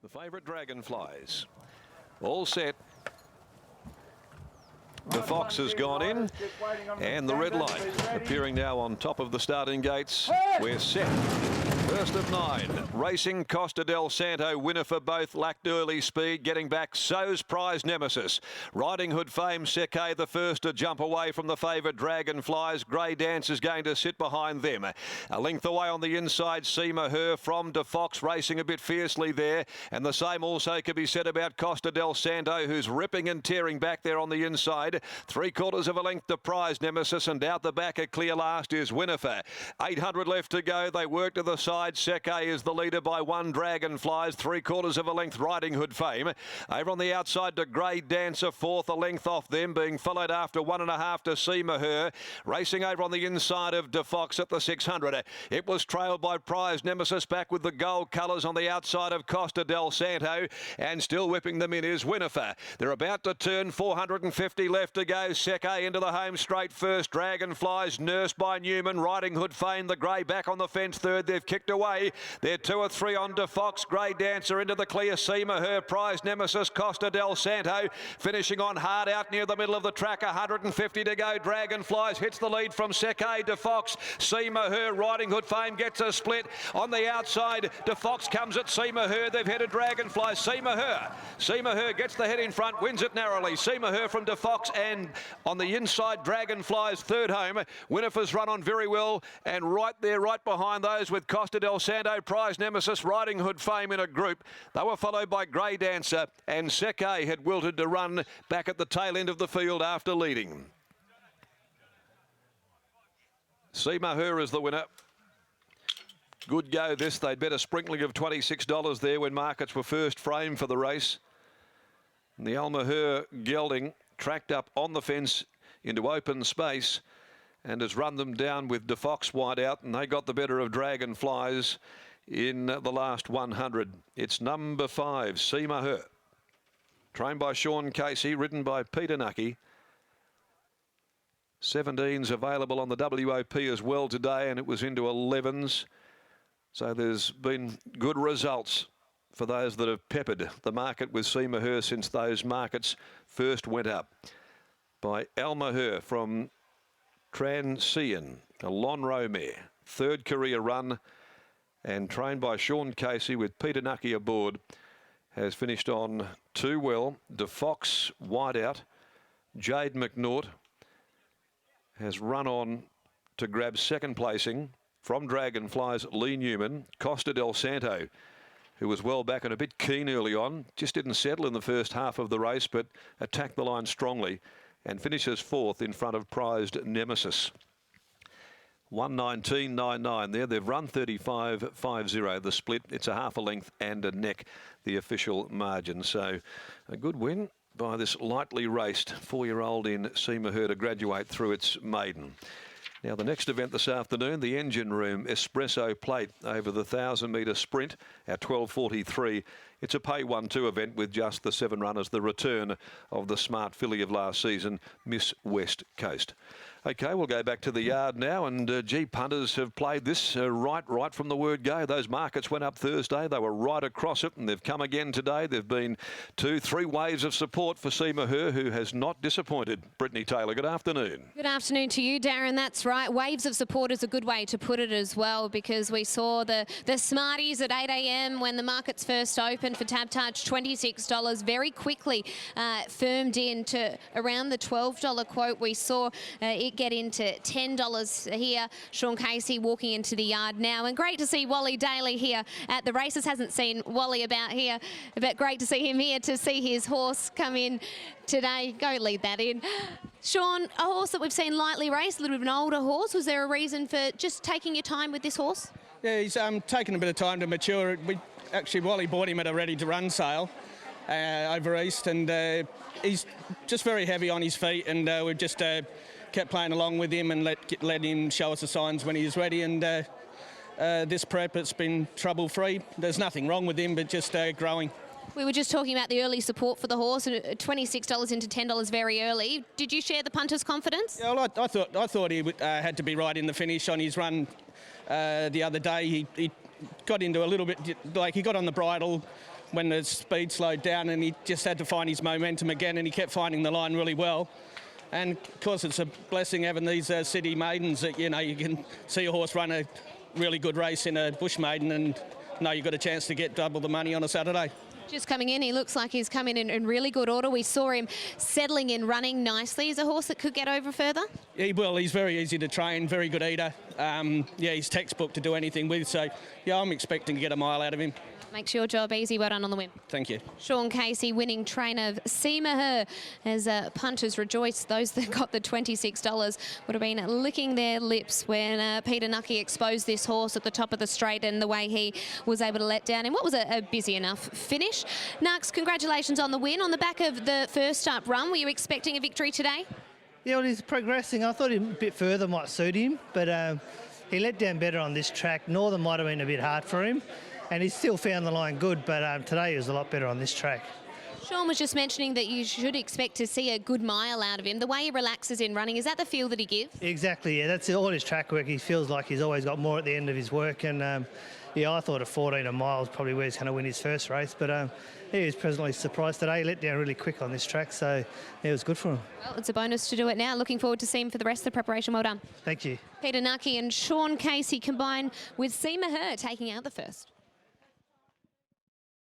The favourite Dragonflies. All set. The Fox has gone in, and the red light appearing now on top of the starting gates. We're set. First of 9, racing Costa del Santo, winner for both, lacked early speed, getting back, so's Prize Nemesis. Riding Hood Fame, Seke, the first to jump away from the favourite Dragonflies. Grey Dance is going to sit behind them. A length away on the inside, Seema Her from De Fox, racing a bit fiercely there. And the same also could be said about Costa del Santo, who's ripping and tearing back there on the inside. 3/4 of a length to Prize Nemesis, and out the back a clear last is Winnifer. 800 left to go. They work to the side. Seke is the leader by 1. Dragonflies, 3/4 of a length, Riding Hood Fame. Over on the outside to Grey Dancer, 4th, a length off them, being followed after 1.5 to Seema Her. Racing over on the inside of De Fox at the 600. It was trailed by Prize Nemesis, back with the gold colours on the outside of Costa del Santo, and still whipping them in is Winnifer. They're about to turn, 450 left to go. Seke into the home straight first. Dragonflies nursed by Newman. Riding Hood Fame, the grey back on the fence third. They've kicked away. They're 2 or 3 on De Fox. Grey Dancer into the clear. Seema Her, Prize Nemesis, Costa del Santo finishing on hard out near the middle of the track. 150 to go. Dragonflies hits the lead from Seke. De Fox, Seema Her, Riding Hood Fame gets a split on the outside. De Fox comes at Seema Her. They've headed Dragonflies. Seema Her gets the head in front, wins it narrowly. Seema Her from De Fox, and on the inside, Dragonflies third home. Winnifer's run on very well, and right there, right behind those with Costa del Santo, Prize Nemesis, Riding Hood Fame in a group. They were followed by Grey Dancer, and Seke had wilted to run back at the tail end of the field after leading. Seema Her is the winner. Good go this. They'd bet a sprinkling of $26 there when markets were first framed for the race. And the Alma Her gelding tracked up on the fence into open space and has run them down with De Fox wide out, and they got the better of Dragonflies in the last 100. It's number 5, Seema Her. Trained by Sean Casey, ridden by Peter Nucky. 17's available on the WOP as well today, and it was into 11s. So there's been good results for those that have peppered the market with Seema Her since those markets first went up. By Alma Her from Transian, a Lonro mare, 3rd career run, and trained by Sean Casey with Peter Nucky aboard, has finished on 2 well. De Fox wide out. Jade McNaught has run on to grab 2nd placing from Dragonflies. Lee Newman. Costa del Santo, who was well back and a bit keen early on, just didn't settle in the first half of the race, but attacked the line strongly and finishes 4th in front of Prized Nemesis. 1:19.99 there. They've run 35.50. The split, it's a half a length and a neck, the official margin. So a good win by this lightly raced 4-year-old in Seema Her to graduate through its maiden. Now, the next event this afternoon, the Engine Room Espresso Plate over the 1,000-metre sprint at 12:43. It's a pay 1-2 event with just the 7 runners, the return of the smart filly of last season, Miss West Coast. OK, we'll go back to the yard now, and punters have played this right from the word go. Those markets went up Thursday. They were right across it, and they've come again today. There've been 2-3 waves of support for Seema Her, who has not disappointed. Brittany Taylor, good afternoon. Good afternoon to you, Darren. That's right. Waves of support is a good way to put it as well, because we saw the Smarties at 8 a.m. when the markets first opened for Tab Touch, $26. Very quickly firmed in to around the $12 quote. We saw it get into $10 here. Sean Casey walking into the yard now, and great to see Wally Daly here at the races. Hasn't seen Wally about here, but great to see him here to see his horse come in today. Go lead that in. Sean, a horse that we've seen lightly raced, a little bit of an older horse. Was there a reason for just taking your time with this horse? Yeah, he's taken a bit of time to mature. Wally bought him at a ready-to-run sale over East, and he's just very heavy on his feet, and we've just kept playing along with him and let him show us the signs when he's ready. And this prep, it's been trouble-free. There's nothing wrong with him, but just growing. We were just talking about the early support for the horse, and $26 into $10 very early. Did you share the punter's confidence? Yeah, well, I thought he had to be right in the finish on his run the other day. He got into a little bit, like he got on the bridle, when the speed slowed down, and he just had to find his momentum again, and he kept finding the line really well. And of course, it's a blessing having these city maidens that, you know, you can see a horse run a really good race in a bush maiden and know you've got a chance to get double the money on a Saturday. Just coming in, he looks like he's coming in really good order. We saw him settling in, running nicely. Is a horse that could get over further? He will. He's very easy to train, very good eater. Yeah, he's textbook to do anything with. So, yeah, I'm expecting to get a mile out of him. Makes your job easy. Well done on the win. Thank you. Sean Casey, winning trainer of Seema Her, as punters rejoice. Those that got the $26 would have been licking their lips when Peter Nucky exposed this horse at the top of the straight and the way he was able to let down in what was a busy enough finish. Nux, congratulations on the win. On the back of the first up run, were you expecting a victory today? Yeah, well, he's progressing. I thought a bit further might suit him, but he let down better on this track. Northern might have been a bit hard for him, and he still found the line good, but today he was a lot better on this track. Sean was just mentioning that you should expect to see a good mile out of him. The way he relaxes in running, is that the feel that he gives? Exactly, yeah. That's all his track work. He feels like he's always got more at the end of his work, and yeah, I thought a 14 a mile is probably where he's going to win his first race, but he was pleasantly surprised today. He let down really quick on this track, so yeah, it was good for him. Well, it's a bonus to do it now. Looking forward to seeing him for the rest of the preparation. Well done. Thank you. Peter Nucky and Sean Casey combine with Seema Her taking out the first.